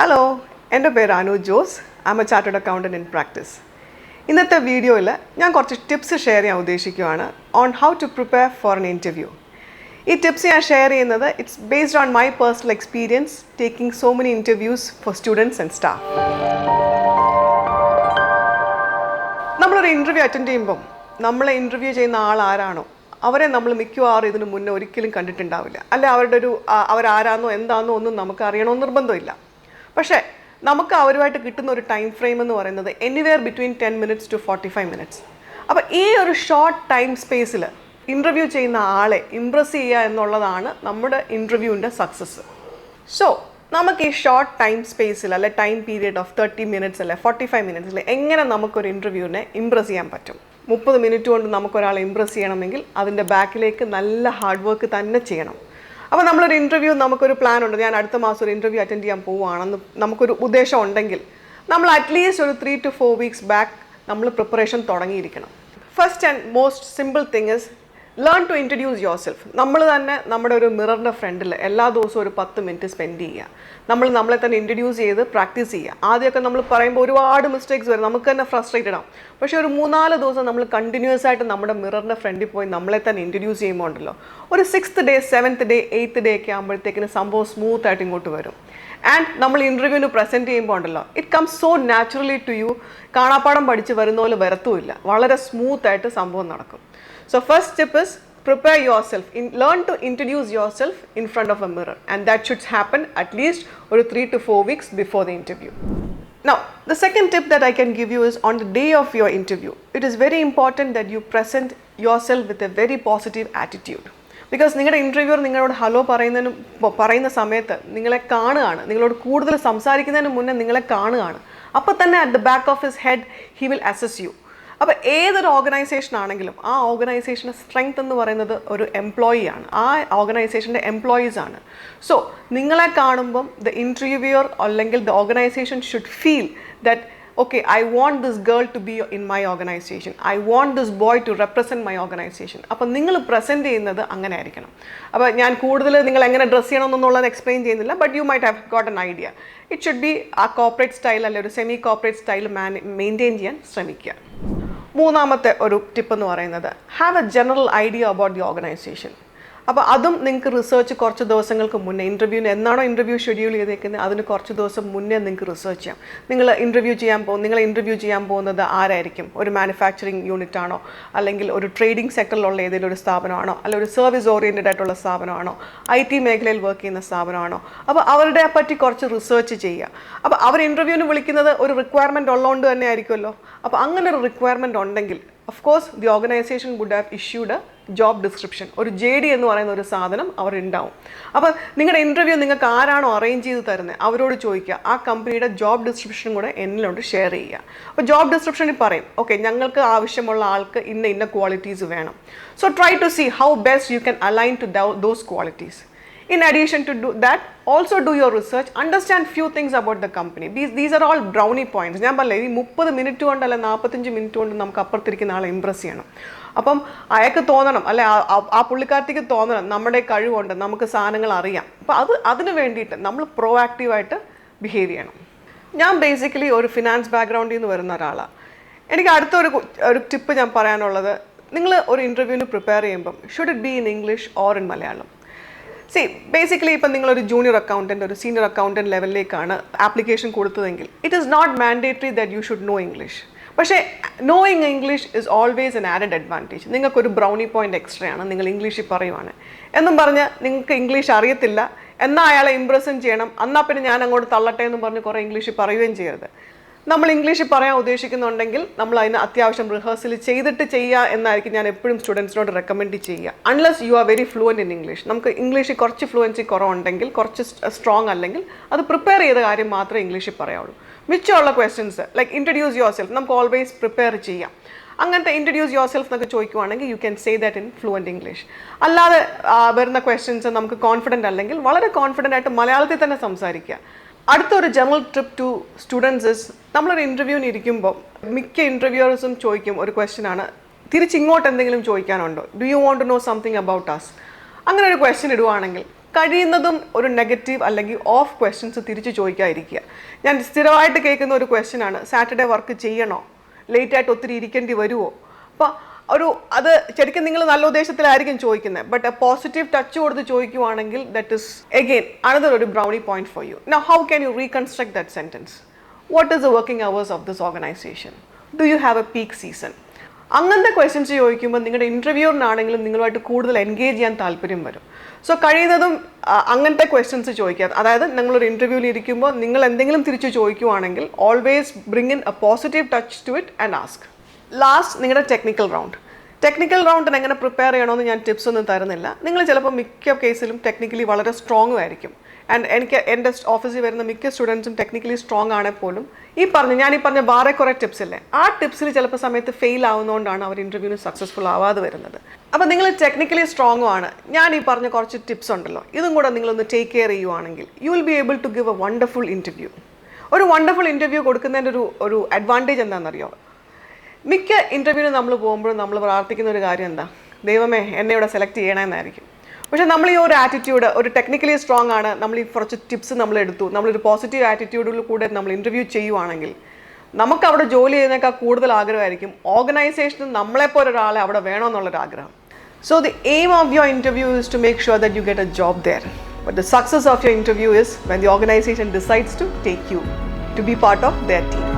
Hello, എൻ്റെ പേര് Anu Jose. I am a chartered accountant in practice. ഇന്നത്തെ വീഡിയോയിൽ ഞാൻ കുറച്ച് ടിപ്സ് ഷെയർ ചെയ്യാൻ ഉദ്ദേശിക്കുകയാണ് on how to prepare for an interview. ഈ ടിപ്സ് ഞാൻ ഷെയർ ചെയ്യുന്നത് it's based on my personal experience taking so many interviews for students and staff. നമ്മളൊരു ഇൻ്റർവ്യൂ അറ്റൻഡ് ചെയ്യുമ്പം നമ്മളെ ഇൻ്റർവ്യൂ ചെയ്യുന്ന ആൾ ആരാണോ അവരെ നമ്മൾ മിക്കവാറും ഇതിന് മുന്നേ ഒരിക്കലും കണ്ടിട്ടുണ്ടാവില്ല. അല്ലെ അവരാരാന്നോ എന്താണെന്നോ ഒന്നും നമുക്ക് അറിയണമെന്ന് നിർബന്ധമില്ല. പക്ഷേ നമുക്ക് അവരുമായിട്ട് കിട്ടുന്ന ഒരു ടൈം ഫ്രെയിം എന്ന് പറയുന്നത് anywhere between 10 minutes to 45 minutes. അപ്പോൾ ഈ ഒരു ഷോർട്ട് ടൈം സ്പേസിൽ ഇൻ്റർവ്യൂ ചെയ്യുന്ന ആളെ ഇംപ്രസ് ചെയ്യുക എന്നുള്ളതാണ് നമ്മുടെ ഇൻ്റർവ്യൂവിൻ്റെ സക്സസ്. സോ നമുക്ക് ഈ ഷോർട്ട് ടൈം സ്പേസിൽ അല്ലെ ടൈം പീരിയഡ് ഓഫ് 30 minutes അല്ലെ 45 minutes എങ്ങനെ നമുക്കൊരു ഇൻ്റർവ്യൂവിനെ ഇംപ്രസ് ചെയ്യാൻ പറ്റും? 30 minutes കൊണ്ട് നമുക്കൊരാളെ ഇംപ്രസ് ചെയ്യണമെങ്കിൽ അതിൻ്റെ ബാക്കിലേക്ക് നല്ല ഹാർഡ് വർക്ക് തന്നെ ചെയ്യണം. അപ്പോൾ നമ്മളൊരു ഇൻ്റർവ്യൂ നമുക്കൊരു പ്ലാൻ ഉണ്ട്, ഞാൻ അടുത്ത മാസം ഒരു ഇൻ്റർവ്യൂ അറ്റൻഡ് ചെയ്യാൻ പോവുകയാണെന്ന് നമുക്കൊരു ഉദ്ദേശം ഉണ്ടെങ്കിൽ നമ്മൾ അറ്റ്ലീസ്റ്റ് ഒരു 3 to 4 weeks ബാക്ക് നമ്മൾ പ്രിപ്പറേഷൻ തുടങ്ങിയിരിക്കണം. First and most simple thing is learn to introduce yourself. നമ്മൾ തന്നെ നമ്മുടെ ഒരു മിററിൻ്റെ ഫ്രണ്ടിൽ എല്ലാ ദിവസവും ഒരു 10 minutes സ്പെൻഡ് ചെയ്യുക. നമ്മളെ തന്നെ ഇൻട്രൊഡ്യൂസ് ചെയ്ത് പ്രാക്ടീസ് ചെയ്യുക. ആദ്യമൊക്കെ നമ്മൾ പറയുമ്പോൾ ഒരുപാട് മിസ്റ്റേക്സ് വരും, നമുക്ക് തന്നെ ഫ്രസ്ട്രേറ്റഡ് ആവും. പക്ഷേ ഒരു 3-4 ദിവസം നമ്മൾ കണ്ടിന്യൂസ് ആയിട്ട് നമ്മുടെ മിററിൻ്റെ ഫ്രണ്ടിൽ പോയി നമ്മളെ തന്നെ ഇൻട്രൊഡ്യൂസ് ചെയ്യുമ്പോൾ ഉണ്ടല്ലോ, ഒരു 6th day 7th day 8th day ഒക്കെ ആകുമ്പോഴത്തേക്കിന് സംഭവം സ്മൂത്ത് ആയിട്ട് ഇങ്ങോട്ട് വരും. ആൻഡ് നമ്മൾ ഇൻ്റർവ്യൂവിന് പ്രസൻറ്റ് ചെയ്യുമ്പോൾ ഉണ്ടല്ലോ, it comes so naturally to you. കാണാപ്പാടം പഠിച്ച് വരുന്ന പോലെ വരത്തുമില്ല, വളരെ സ്മൂത്തായിട്ട് സംഭവം നടക്കും. So first tip is prepare yourself. Learn to introduce yourself in front of a mirror, and that should happen at least 3 to 4 weeks before the interview. Now, the second tip that I can give you is on the day of your interview, it is very important that you present yourself with a very positive attitude. Because നിങ്ങളുടെ interviewer നിങ്ങളോട് hello പറയുന്ന സമയത്ത് നിങ്ങളെ കാണുകയാണ്, നിങ്ങളോട് കൂടുതൽ സംസാരിക്കുന്നതിന് മുന്നേ നിങ്ങളെ കാണുകയാണ്. അപ്പോൾ തന്നെ at the back of his head he will assess you. അപ്പോൾ ഏതൊരു ഓർഗനൈസേഷൻ ആണെങ്കിലും ആ ഓർഗനൈസേഷൻ്റെ സ്ട്രെങ്ത് എന്ന് പറയുന്നത് ഒരു എംപ്ലോയി ആണ്, ആ ഓർഗനൈസേഷൻ്റെ എംപ്ലോയീസ് ആണ്. സോ നിങ്ങളെ കാണുമ്പം ദ ഇൻ്റർവ്യൂവർ അല്ലെങ്കിൽ the organisation should feel that okay, I want this girl to be in my organization, I want this boy to represent my organization. അപ്പോൾ നിങ്ങൾ പ്രസൻറ്റ് ചെയ്യുന്നത് അങ്ങനെ ആയിരിക്കണം. അപ്പോൾ ഞാൻ കൂടുതൽ നിങ്ങൾ എങ്ങനെ ഡ്രസ്സ് ചെയ്യണമെന്നുള്ളത് എക്സ്പ്ലെയിൻ ചെയ്യുന്നില്ല, but you might have got an idea. It should be ആ കോർപ്പറേറ്റ് സ്റ്റൈൽ അല്ലെ ഒരു സെമി കോർപ്പറേറ്റ് സ്റ്റൈൽ മെയിൻറ്റെയിൻ ചെയ്യാൻ ശ്രമിക്കുക. മൂന്നാമത്തെ ഒരു ടിപ്പ് എന്ന് പറയുന്നത് have A general idea about the organisation. അപ്പോൾ അതും നിങ്ങൾക്ക് റിസർച്ച് കുറച്ച് ദിവസങ്ങൾക്ക് മുന്നേ, ഇൻ്റർവ്യൂവിന് എന്നാണോ ഇൻ്റർവ്യൂ ഷെഡ്യൂൾ ചെയ്തേക്കുന്നത് അതിന് കുറച്ച് ദിവസം മുന്നേ നിങ്ങൾക്ക് റിസർച്ച് ചെയ്യാം. നിങ്ങളെ ഇൻ്റർവ്യൂ ചെയ്യാൻ പോകുന്നത് ആരായിരിക്കും? ഒരു മാനുഫാക്ചറിങ് യൂണിറ്റ് ആണോ, അല്ലെങ്കിൽ ഒരു ട്രേഡിംഗ് സെക്ടറിലുള്ള ഏതെങ്കിലും ഒരു സ്ഥാപനമാണോ, അല്ലെങ്കിൽ ഒരു സർവീസ് ഓറിയൻറ്റഡ് ആയിട്ടുള്ള സ്ഥാപനമാണോ, IT മേഖലയിൽ വർക്ക് ചെയ്യുന്ന സ്ഥാപനമാണോ? അപ്പോൾ അവരുടെ പറ്റി കുറച്ച് റിസർച്ച് ചെയ്യുക. അപ്പോൾ അവർ ഇൻ്റർവ്യൂവിന് വിളിക്കുന്നത് ഒരു റിക്വയർമെൻറ്റ് ഉള്ളതുകൊണ്ട് തന്നെ ആയിരിക്കുമല്ലോ. അപ്പോൾ അങ്ങനെ ഒരു റിക്വയർമെൻറ്റ് ഉണ്ടെങ്കിൽ of course the organisation would have issued job description, ഒരു JD എന്ന് പറയുന്ന ഒരു സാധനം അവർ ഉണ്ടാവും. അപ്പോൾ നിങ്ങളുടെ ഇൻ്റർവ്യൂ നിങ്ങൾക്ക് ആരാണോ അറേഞ്ച് ചെയ്ത് തരുന്നത് അവരോട് ചോദിക്കുക, ആ കമ്പനിയുടെ ജോബ് ഡിസ്ക്രിപ്ഷൻ കൂടെ എന്നിലോട്ട് ഷെയർ ചെയ്യുക. അപ്പോൾ ജോബ് ഡിസ്ക്രിപ്ഷനിൽ പറയും, ഓക്കെ ഞങ്ങൾക്ക് ആവശ്യമുള്ള ആൾക്ക് ഇന്ന ക്വാളിറ്റീസ് വേണം. So try to see how best you can align to those qualities. In addition to that, also do your research, understand few things about the company. These are all brownie points. ഞാൻ പറഞ്ഞില്ല, ഈ 30 minute കൊണ്ട് അല്ല 45 minute കൊണ്ട് നമുക്ക് അപ്പുറത്തിരിക്കുന്ന ആളെ Impress ചെയ്യണം. അപ്പം അയാൾക്ക് തോന്നണം, അല്ലെ ആ പുള്ളിക്കാരത്തേക്ക് തോന്നണം നമ്മുടെ കഴിവുണ്ട്, നമുക്ക് സാധനങ്ങൾ അറിയാം. അപ്പോൾ അതിന് വേണ്ടിയിട്ട് നമ്മൾ പ്രോആക്റ്റീവായിട്ട് ബിഹേവ് ചെയ്യണം. ഞാൻ ബേസിക്കലി ഒരു ഫിനാൻസ് ബാക്ക്ഗ്രൗണ്ടിൽ നിന്ന് വരുന്ന ഒരാളാണ്. എനിക്ക് അടുത്തൊരു ടിപ്പ് ഞാൻ പറയാനുള്ളത്, നിങ്ങൾ ഒരു ഇൻ്റർവ്യൂവിന് പ്രിപ്പയർ ചെയ്യുമ്പം should it be in English or in Malayalam? Basically ഇപ്പം നിങ്ങളൊരു ജൂനിയർ അക്കൗണ്ടൻറ്റ് ഒരു സീനിയർ അക്കൗണ്ടൻറ്റ് ലെവലിലേക്കാണ് ആപ്ലിക്കേഷൻ കൊടുത്തതെങ്കിൽ it is not mandatory that you should know English. പക്ഷേ knowing English is always an added advantage. നിങ്ങൾക്കൊരു ബ്രൗണി പോയിൻ്റ് എക്സ്ട്രാ ആണ് നിങ്ങൾ ഇംഗ്ലീഷിൽ പറയുവാണ് എന്നും പറഞ്ഞ് നിങ്ങൾക്ക് ഇംഗ്ലീഷ് അറിയത്തില്ല, എന്നാൽ അയാളെ ഇംപ്രസും ചെയ്യണം, എന്നാൽ പിന്നെ ഞാൻ അങ്ങോട്ട് തള്ളട്ടെ എന്നും പറഞ്ഞ് കുറേ ഇംഗ്ലീഷിൽ പറയുകയും ചെയ്യരുത്. നമ്മൾ ഇംഗ്ലീഷിൽ പറയാൻ ഉദ്ദേശിക്കുന്നുണ്ടെങ്കിൽ നമ്മൾ അതിന് അത്യാവശ്യം റിഹേഴ്സൽ ചെയ്തിട്ട് ചെയ്യുക എന്നായിരിക്കും ഞാൻ എപ്പോഴും സ്റ്റുഡൻസിനോട് റെക്കമെൻഡ് ചെയ്യുക. Unless you are very fluent in English. നമുക്ക് ഇംഗ്ലീഷിൽ കുറച്ച് ഫ്ലുവൻസി കുറവുണ്ടെങ്കിൽ, കുറച്ച് സ്ട്രോങ് അല്ലെങ്കിൽ അത് പ്രിപ്പയർ ചെയ്ത കാര്യം മാത്രമേ ഇംഗ്ലീഷിൽ പറയാവുള്ളൂ. മിച്ചമുള്ള questions like introduce yourself നമുക്ക് ഓൾവേസ് പ്രിപ്പയർ ചെയ്യാം. അങ്ങനത്തെ ഇൻട്രൊഡ്യൂസ് യുവർ സെൽഫ് എന്നൊക്കെ ചോദിക്കുവാണെങ്കിൽ you can say that in fluent English. അല്ലാതെ വരുന്ന ക്വസ്റ്റ്യൻസ് നമുക്ക് കോൺഫിഡൻ്റ് അല്ലെങ്കിൽ വളരെ കോൺഫിഡൻ്റ് ആയിട്ട് മലയാളത്തിൽ തന്നെ സംസാരിക്കുക. അടുത്തൊരു general trip to students is, നമ്മളൊരു ഇൻ്റർവ്യൂവിന് ഇരിക്കുമ്പോൾ മിക്ക ഇൻ്റർവ്യൂവേഴ്സും ചോദിക്കും ഒരു ക്വസ്റ്റ്യനാണ്, തിരിച്ചിങ്ങോട്ട് എന്തെങ്കിലും ചോദിക്കാനുണ്ടോ, do you want to know something about us? അങ്ങനെ ഒരു ക്വസ്റ്റ്യൻ ഇടുവാണെങ്കിൽ കഴിയുന്നതും ഒരു നെഗറ്റീവ് അല്ലെങ്കിൽ ഓഫ് ക്വസ്റ്റ്യൻസ് തിരിച്ച് ചോദിക്കാതിരിക്കുക. ഞാൻ സ്ഥിരമായിട്ട് കേൾക്കുന്ന ഒരു ക്വസ്റ്റ്യൻ ആണ്, സാറ്റർഡേ വർക്ക് ചെയ്യണോ, ലേറ്റായിട്ട് ഒത്തിരി ഇരിക്കേണ്ടി വരുമോ? അപ്പോൾ അത് ശരിക്കും നിങ്ങൾ നല്ല ഉദ്ദേശത്തിലായിരിക്കും ചോദിക്കുന്നത്, ബട്ട് എ പോസിറ്റീവ് ടച്ച് കൊടുത്ത് ചോദിക്കുവാണെങ്കിൽ ദറ്റ് ഇസ് അഗെയിൻ അനദർ ഒരു brownie point for you. Now how can you reconstruct that sentence? What is the working hours of this organisation? Do you have A peak season? അങ്ങനത്തെ questions ചോദിക്കുമ്പോൾ നിങ്ങളുടെ ഇൻ്റർവ്യൂറിനാണെങ്കിലും നിങ്ങളുമായിട്ട് കൂടുതൽ engage ചെയ്യാൻ താല്പര്യം വരും. So കഴിയുന്നതും അങ്ങനത്തെ ക്വസ്റ്റ്യൻസ് ചോദിക്കുക. അതായത് നിങ്ങളൊരു ഇൻ്റർവ്യൂവിൽ ഇരിക്കുമ്പോൾ നിങ്ങൾ എന്തെങ്കിലും തിരിച്ച് ചോദിക്കുവാണെങ്കിൽ always bring in a positive touch to it and ask. Last നിങ്ങളുടെ ടെക്നിക്കൽ റൗണ്ടിന് എങ്ങനെ പ്രിപ്പയർ ചെയ്യണമെന്ന് ഞാൻ ടിപ്സ് ഒന്നും തരുന്നില്ല. നിങ്ങൾ ചിലപ്പോൾ മിക്ക കേസിലും ടെക്നിക്കലി വളരെ സ്ട്രോങ് ആയിരിക്കും. ആൻഡ് എൻ്റെ ഓഫീസിൽ വരുന്ന മിക്ക സ്റ്റുഡൻസും ടെക്നിക്കലി സ്ട്രോങ് ആണെങ്കിൽ പോലും ഞാൻ ഈ പറഞ്ഞ വേറെ കുറേ ടിപ്സ് ഇല്ലേ, ആ ടിപ്സിൽ ചിലപ്പോൾ സമയത്ത് ഫെയിൽ ആവുന്നതുകൊണ്ടാണ് അവർ ഇൻ്റർവ്യൂവിന് സക്സസ്ഫുൾ ആവാതെ വരുന്നത്. അപ്പോൾ നിങ്ങൾ ടെക്നിക്കലി സ്ട്രോങ്ങും ആണ്, ഞാൻ ഈ പറഞ്ഞ കുറച്ച് ടിപ്സ് ഉണ്ടല്ലോ, ഇതും കൂടെ നിങ്ങളൊന്ന് ടേക്ക് കെയർ ചെയ്യുവാണെങ്കിൽ you will be able to give a wonderful interview. ഒരു വണ്ടർഫുൾ ഇൻ്റർവ്യൂ കൊടുക്കുന്നതിൻ്റെ ഒരു അഡ്വാൻറ്റേജ് എന്താണെന്നറിയോ? മിക്ക ഇൻ്റർവ്യൂവിന് നമ്മൾ പോകുമ്പോഴും നമ്മൾ പ്രാർത്ഥിക്കുന്ന ഒരു കാര്യം എന്താ, ദൈവമേ എന്നെ ഇവിടെ സെലക്ട് ചെയ്യണമെന്നായിരിക്കും. പക്ഷേ നമ്മൾ ഈ ഒരു ആറ്റിറ്റ്യൂഡ്, ഒരു ടെക്നിക്കലി സ്ട്രോങ് ആണ്, നമ്മൾ ഈ കുറച്ച് ടിപ്സ് നമ്മൾ എടുത്തു, നമ്മളൊരു പോസിറ്റീവ് ആറ്റിറ്റ്യൂഡിൽ കൂടെ നമ്മൾ ഇൻ്റർവ്യൂ ചെയ്യുവാണെങ്കിൽ നമുക്ക് അവിടെ ജോലി ചെയ്യുന്നതിനേക്കാൾ കൂടുതൽ ആഗ്രഹമായിരിക്കും ഓർഗനൈസേഷനും നമ്മളെപ്പോലെ ഒരാളെ അവിടെ വേണമെന്നുള്ളൊരു ആഗ്രഹം. So the aim of your interview is to make sure that you get a job there. But the success of your interview is when the organisation decides to take you to be part of their team.